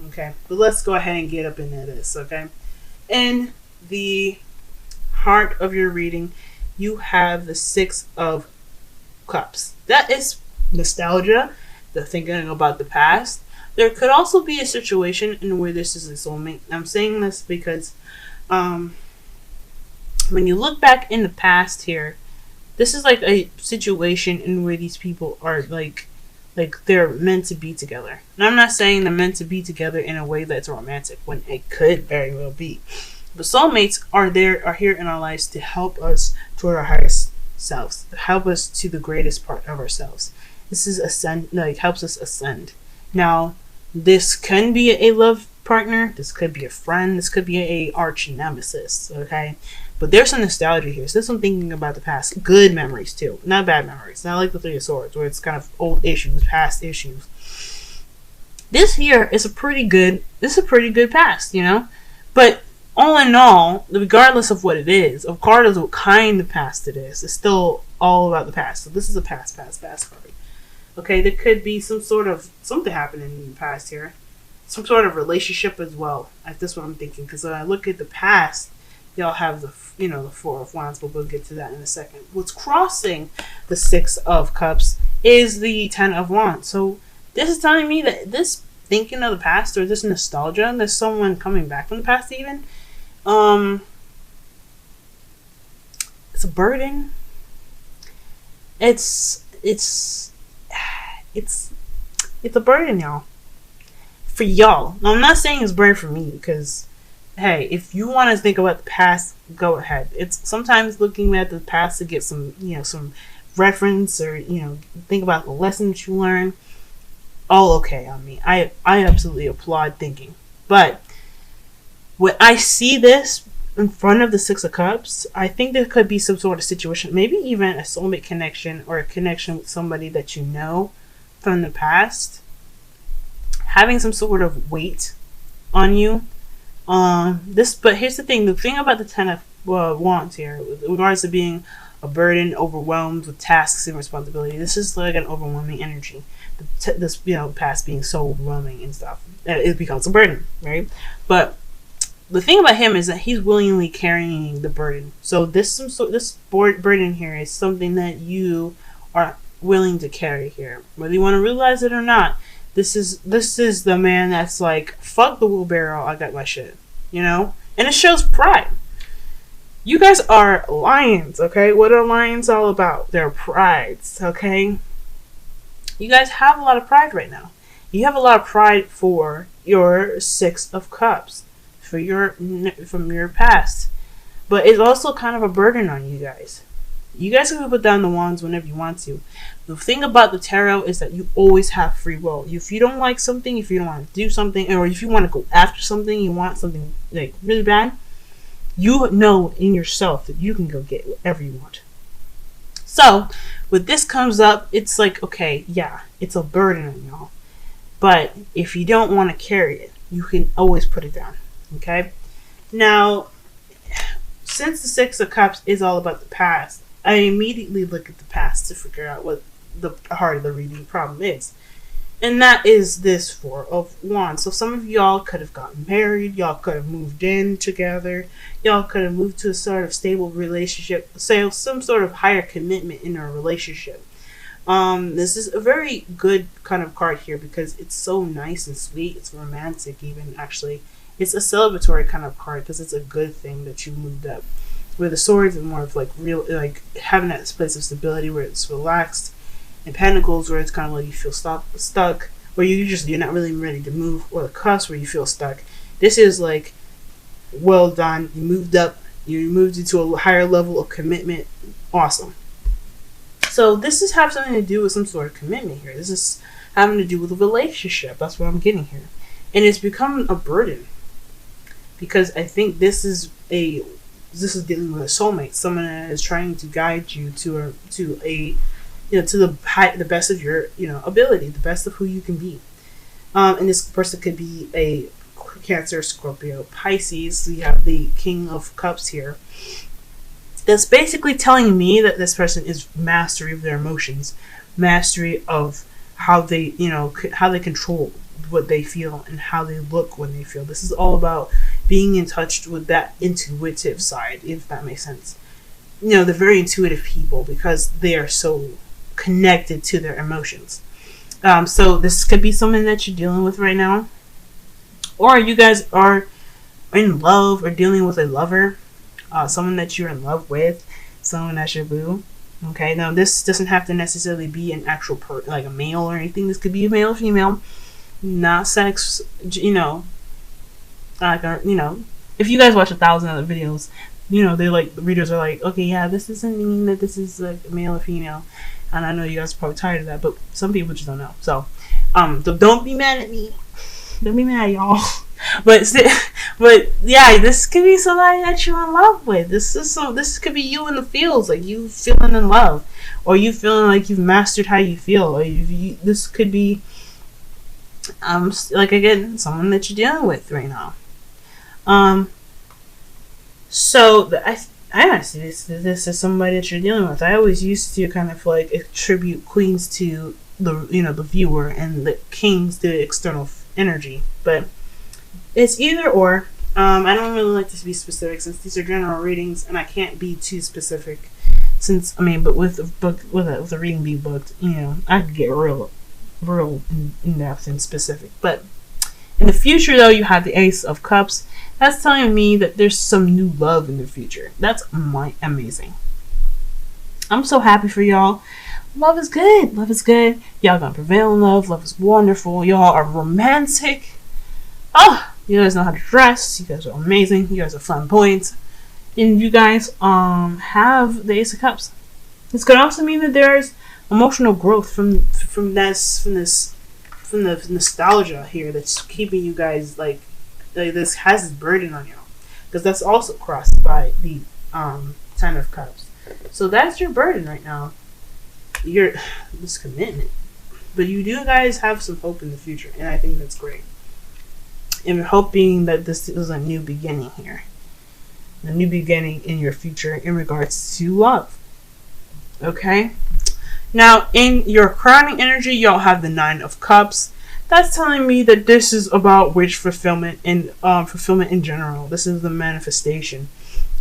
Okay, but let's go ahead and get up into this. Okay, in the heart of your reading, you have the Six of Cups. That is nostalgia, the thinking about the past. There could also be a situation in where this is a soulmate. I'm saying this because um, when you look back in the past here, this is like a situation in where these people are like they're meant to be together. And I'm not saying they're meant to be together in a way that's romantic, when it could very well be. But soulmates are here in our lives to help us toward our highest selves, to help us to the greatest part of ourselves. This is ascend, like helps us ascend. Now, this can be a love partner, this could be a friend, this could be a arch nemesis, okay? But there's some nostalgia here. So there's some thinking about the past. Good memories too. Not bad memories. Not like the Three of Swords where it's kind of old issues, past issues. This here is a pretty good past, you know? But all in all, regardless of what it is, regardless of what kind of past it is, it's still all about the past. So this is a past card. Okay, there could be some sort of something happening in the past here. Some sort of relationship as well. That's what I'm thinking. Because when I look at the past, y'all have the Four of Wands, but we'll get to that in a second. What's crossing the Six of Cups is the Ten of Wands. So this is telling me that this thinking of the past, or this nostalgia, there's someone coming back from the past even. It's a burden. It's a burden, y'all. For y'all. Now, I'm not saying it's a burden for me, because hey, if you want to think about the past, go ahead. It's sometimes looking at the past to get some reference, or think about the lessons you learn. All okay on me. I absolutely applaud thinking. But when I see this in front of the Six of Cups, I think there could be some sort of situation, maybe even a soulmate connection, or a connection with somebody that you know from the past, having some sort of weight on you. But here's the thing. The thing about the Ten of Wands here, with regards to being a burden, overwhelmed with tasks and responsibility, this is like an overwhelming energy. This past being so overwhelming and stuff, it becomes a burden, right? But the thing about him is that he's willingly carrying the burden. So this burden here is something that you are willing to carry here, whether you want to realize it or not. This is the man that's like, fuck the wheelbarrow, I got my shit, and it shows pride. You guys are lions, okay? What are lions all about? They're prides, okay? You guys have a lot of pride right now. You have a lot of pride for your Six of Cups, from your past, but it's also kind of a burden on you guys. You guys can put down the wands whenever you want to. The thing about the tarot is that you always have free will. If you don't like something, if you don't want to do something, or if you want to go after something, you want something like really bad, you know in yourself that you can go get whatever you want. So when this comes up, it's like, okay, yeah, it's a burden on y'all. But if you don't want to carry it, you can always put it down. Okay? Now, since the Six of Cups is all about the past, I immediately look at the past to figure out what the heart of the reading problem is. And that is this Four of Wands. So some of y'all could have gotten married. Y'all could have moved in together. Y'all could have moved to a sort of stable relationship. So some sort of higher commitment in a relationship. This is a very good kind of card here because it's so nice and sweet. It's romantic even, actually. It's a celebratory kind of card because it's a good thing that you moved up. Where the Swords is more of like real, like having that place of stability where it's relaxed. And Pentacles where it's kind of like you feel stuck, where you're not really ready to move, or the Cups where you feel stuck. This is like, well done, you moved up, you moved into a higher level of commitment. Awesome. So this is have something to do with some sort of commitment here. This is having to do with a relationship. That's what I'm getting here. And it's become a burden. Because I think this is dealing with a soulmate, someone that is trying to guide you to the best of your ability, the best of who you can be. And this person could be a Cancer, Scorpio, Pisces. So you have the King of Cups here. That's basically telling me that this person is mastery of their emotions, mastery of how they control what they feel and how they look when they feel. This is all about being in touch with that intuitive side, if that makes sense. They're very intuitive people because they are so connected to their emotions. So this could be something that you're dealing with right now, or you guys are in love or dealing with a lover, someone that you're in love with, someone that's your boo. Okay, now this doesn't have to necessarily be an actual like a male or anything. This could be a male or female, not sex. Like if you guys watch 1,000 other videos, they like the readers are like, okay, yeah, this doesn't mean that this is like male or female, and I know you guys are probably tired of that, but some people just don't know. So, don't be mad at me. Don't be mad, y'all. But yeah, this could be somebody that you're in love with. This could be you in the fields, like you feeling in love, or you feeling like you've mastered how you feel, or this could be like again someone that you're dealing with right now. So I honestly this is somebody that you're dealing with. I always used to kind of like attribute queens to the viewer and the kings to the external energy, but it's either or. I don't really like to be specific since these are general readings, and I can't be too specific. But with a reading being booked, I could get real in depth and specific. But in the future, though, you have the Ace of Cups. That's telling me that there's some new love in the future. That's amazing. I'm so happy for y'all. Love is good. Love is good. Y'all gonna prevail in love. Love is wonderful. Y'all are romantic. Oh, you guys know how to dress. You guys are amazing. You guys are flamboyant. And you guys have the Ace of Cups. This could also mean that there's emotional growth from the nostalgia here that's keeping you guys like this has this burden on you, because that's also crossed by the Ten of Cups. So that's your burden right now. This commitment, but you do guys have some hope in the future, and I think that's great. And we're hoping that this is a new beginning here, a new beginning in your future in regards to love. Okay. Now, in your crowning energy, y'all have the Nine of Cups. That's telling me that this is about wish fulfillment and fulfillment in general. This is the manifestation,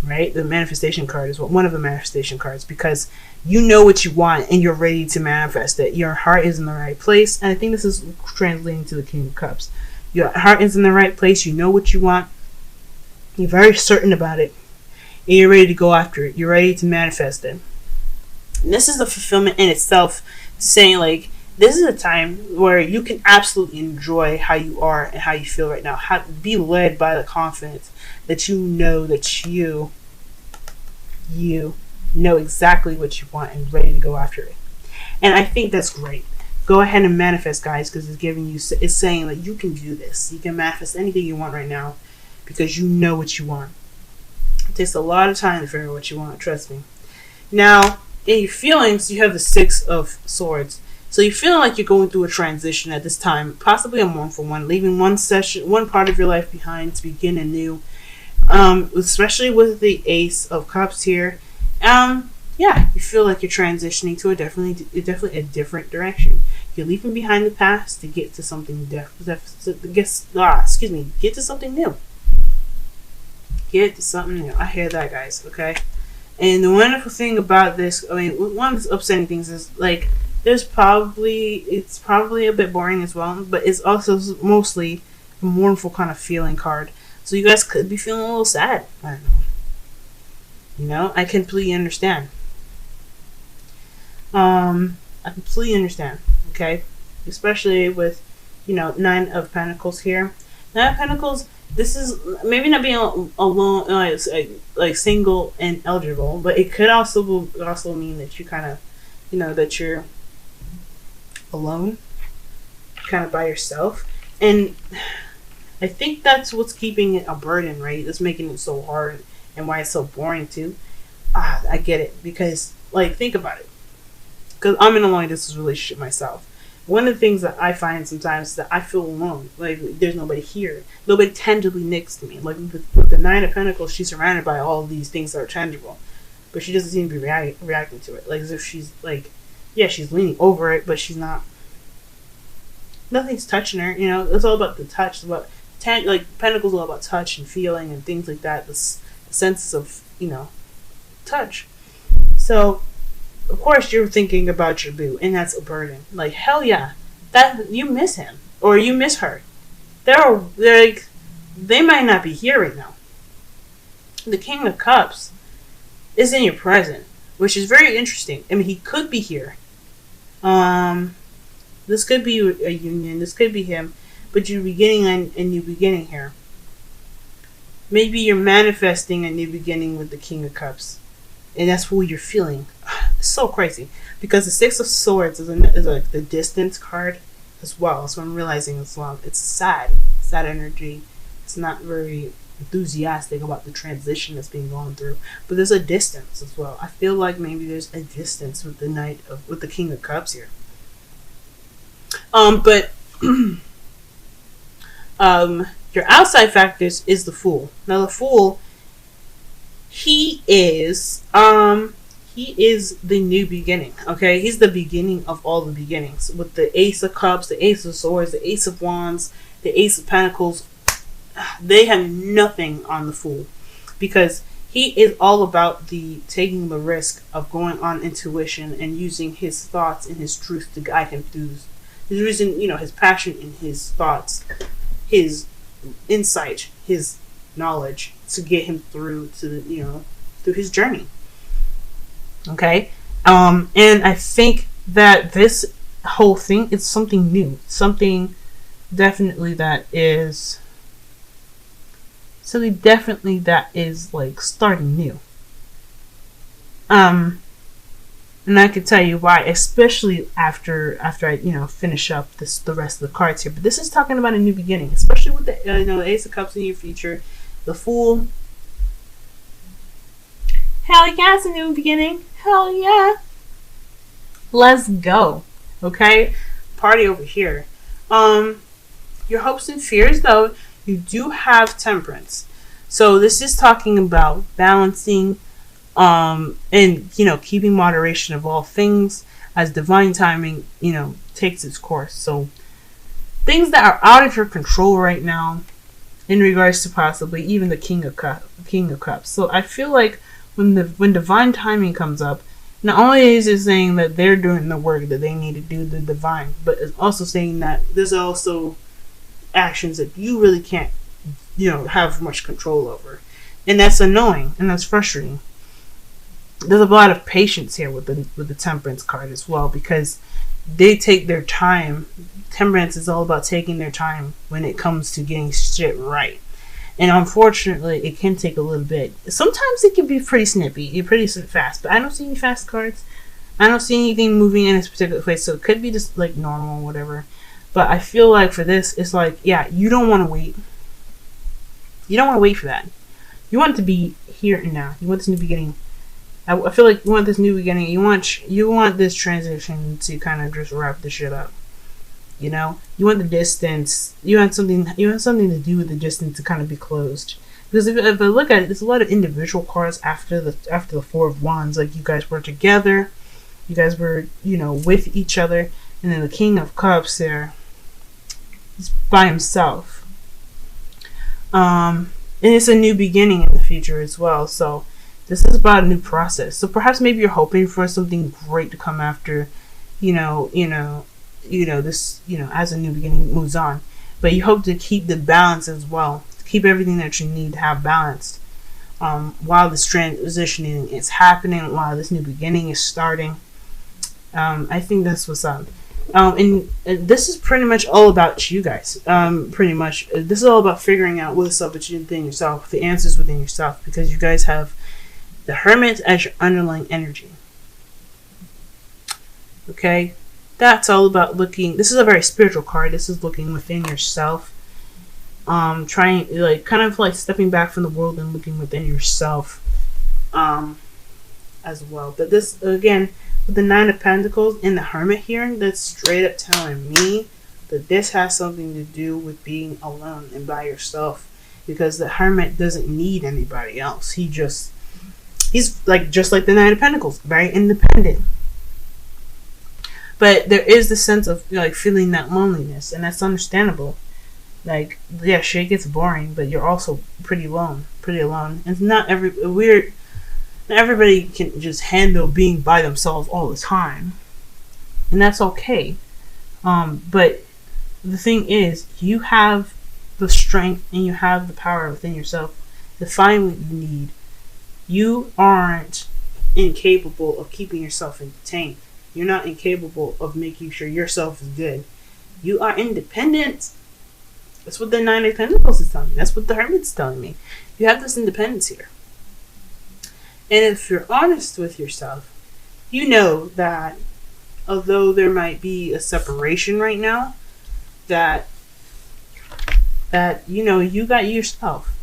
right? The manifestation card is one of the manifestation cards, because you know what you want and you're ready to manifest it. Your heart is in the right place, and I think this is translating to the King of Cups. Your heart is in the right place. You know what you want. You're very certain about it, and you're ready to go after it. You're ready to manifest it. And this is the fulfillment in itself, saying like, this is a time where you can absolutely enjoy how you are and how you feel right now. Be led by the confidence that you know that you know exactly what you want and ready to go after it. And I think that's great. Go ahead and manifest, guys, because it's saying that you can do this. You can manifest anything you want right now because you know what you want. It takes a lot of time to figure out what you want, trust me. Now, in your feelings, you have the Six of Swords. So you're feeling like you're going through a transition at this time, possibly a mournful one, leaving one part of your life behind to begin anew. Especially with the Ace of Cups here. You feel like you're transitioning to definitely a different direction. You're leaving behind the past to get to something get to something new. Get to something new. I hear that, guys. Okay. And the wonderful thing about this, one of the upsetting things is like, it's probably a bit boring as well, but it's also mostly a mournful kind of feeling card. So you guys could be feeling a little sad. I don't know. I completely understand. I completely understand. Okay, especially with Nine of Pentacles here. Nine of Pentacles. This is maybe not being alone, like single and eligible, but it could also mean that you kind of, that you're alone, kind of by yourself, and I think that's what's keeping it a burden, right? That's making it so hard and why it's so boring too. I get it, because think about it, because I'm in a long distance relationship myself. One of the things that I find sometimes is that I feel alone, like there's nobody here, nobody tangibly next to me. Like with the Nine of Pentacles, she's surrounded by all of these things that are tangible, but she doesn't seem to be reacting to it, like as if she's she's leaning over it, but she's not nothing's touching her. You know, it's all about the touch. About like Pentacles, all about touch and feeling and things like that. The senses of, you know, touch. So, of course, you're thinking about your boo, and that's a burden. Like, hell yeah, that you miss him or you miss her. They're like, they might not be here right now. The King of Cups is in your present, which is very interesting. I mean, he could be here. This could be a union. This could be him, but you're beginning a new beginning here. Maybe you're manifesting a new beginning with the King of Cups, and that's who you're feeling. It's so crazy because the Six of Swords is like the distance card as well. So I'm realizing as well, it's sad energy. It's not very enthusiastic about the transition that's being gone through, but there's a distance as well. I feel like maybe there's a distance with with the King of Cups here. But your outside factors is the Fool. Now the Fool, he is the new beginning. Okay, he's the beginning of all the beginnings. With the Ace of Cups, the Ace of Swords, the Ace of Wands, the Ace of Pentacles, they have nothing on the Fool, because he is all about taking the risk of going on intuition and using his thoughts and his truth to guide him through his reason, you know, his passion and his thoughts, his insight, his knowledge to get him through to through his journey. Okay, and I think that this whole thing is something new, something definitely that is like starting new. And I can tell you why, especially after I finish up the rest of the cards here. But this is talking about a new beginning, especially with the the Ace of Cups in your future, the Fool. Hell yeah, it's a new beginning. Hell yeah. Let's go. Okay? Party over here. Your hopes and fears, though, you do have Temperance. So this is talking about balancing and keeping moderation of all things as divine timing, takes its course. So things that are out of your control right now in regards to possibly even the King of Cups. So I feel like when divine timing comes up, not only is it saying that they're doing the work that they need to do, the divine, but it's also saying that there's also actions that you really can't, have much control over. And that's annoying and that's frustrating. There's a lot of patience here with the Temperance card as well, because they take their time. Temperance is all about taking their time when it comes to getting shit right. And unfortunately, it can take a little bit. Sometimes it can be pretty snippy, pretty fast. But I don't see any fast cards. I don't see anything moving in this particular place. So it could be just like normal, whatever. But I feel like for this, it's like, yeah, you don't want to wait. You don't want to wait for that. You want it to be here and now. You want this new beginning. I feel like you want this new beginning. You want this transition to kind of just wrap the shit up. You want the distance. You want something to do with the distance to kind of be closed. Because if I look at it, there's a lot of individual cards after the Four of Wands. Like you guys were together, you guys were with each other, and then the King of Cups there, he's by himself. And it's a new beginning in the future as well. So this is about a new process. So perhaps maybe you're hoping for something great to come after, this, as a new beginning moves on. But you hope to keep the balance as well. To keep everything that you need to have balanced. While this transitioning is happening, while this new beginning is starting. I think that's what's up. And this is pretty much all about you guys. Pretty much. This is all about figuring out what's up within yourself. The answers within yourself. Because you guys have the Hermit as your underlying energy. Okay? That's all about looking. This is a very spiritual card. This is looking within yourself. Trying, kind of like stepping back from the world and looking within yourself. As well. But this, again, with the Nine of Pentacles and the Hermit here, that's straight up telling me that this has something to do with being alone and by yourself. Because the Hermit doesn't need anybody else. He's just like the Nine of Pentacles, very independent. But there is the sense of like feeling that loneliness, and that's understandable. Like, yeah, shit gets boring, but you're also pretty alone. And not everybody can just handle being by themselves all the time, and that's okay. But the thing is, you have the strength and you have the power within yourself to find what you need. You aren't incapable of keeping yourself entertained. You're not incapable of making sure yourself is good. You are independent. That's what the Nine of Pentacles is telling me. That's what the Hermit's telling me. You have this independence here. And if you're honest with yourself, you know that although there might be a separation right now, that you got yourself.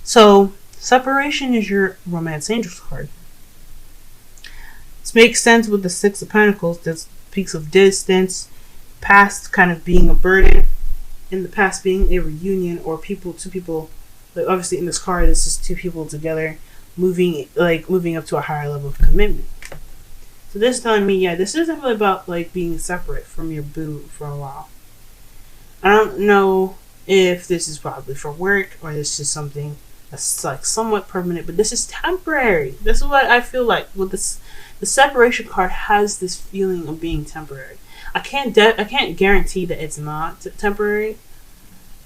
So separation is your Romance Angels card. This makes sense with the Six of Pentacles. This speaks of distance, past kind of being a burden, in the past being a reunion, or two people. Like obviously in this card, it's just two people together, moving up to a higher level of commitment. So this is telling me, yeah, this isn't really about like being separate from your boo for a while. I don't know if this is probably for work or this is something that's like somewhat permanent, but this is temporary. This is what I feel like with this. The separation card has this feeling of being temporary. I can't guarantee that it's not temporary.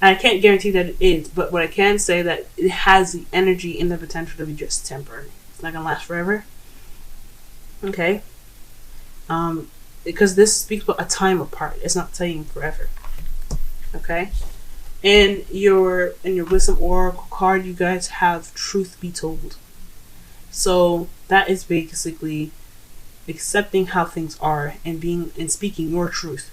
I can't guarantee that it is, but what I can say that it has the energy and the potential to be just temporary. It's not gonna last forever. Okay. Because this speaks about a time apart. It's not saying forever. Okay. And in your Wisdom Oracle card, you guys have Truth Be Told. So that is basically accepting how things are and speaking your truth.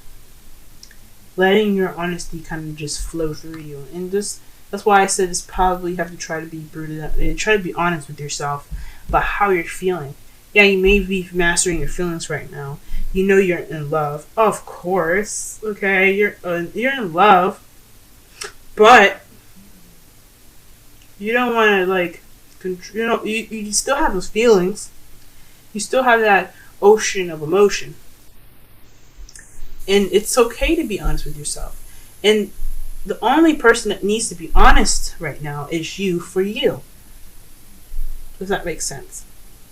Letting your honesty kind of just flow through you. And that's why I said it's probably have to try to be rooted and try to be honest with yourself about how you're feeling. Yeah, you may be mastering your feelings right now. You know you're in love. Of course. Okay, you're in love. But you don't want to you still have those feelings. You still have that ocean of emotion. And it's okay to be honest with yourself. And the only person that needs to be honest right now is you for you. Does that make sense?